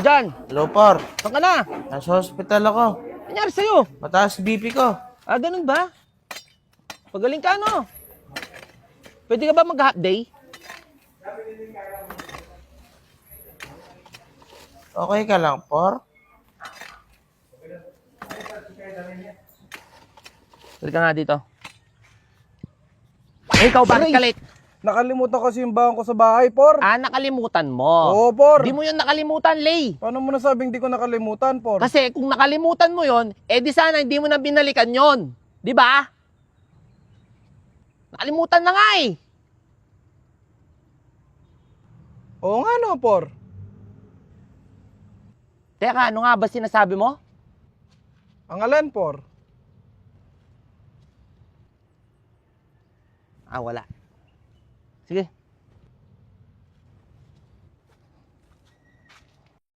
dyan? Hello, Por. Saan ka na? Nasa hospital ako. Ano nangyari sa'yo? Mataas BP ko. Ah, ganun ba? Pagaling ka, no? Pwede ka ba mag-half day? Okay ka lang, Por? Pwede ka nga dito. Eh, ikaw, bakit ka late? Nakalimutan kasi yung bawang ko sa bahay, Por. Ah, nakalimutan mo. Oo, Por. Di mo yun nakalimutan, Lay. Paano mo nasabing di ko nakalimutan, Por? Kasi kung nakalimutan mo yon, eh di sana hindi mo na binalikan yon. Di ba? Nakalimutan na nga eh. Oo nga no, Por. Teka, ano nga ba sinasabi mo? Ang alin, Por? Ah, wala. Sige,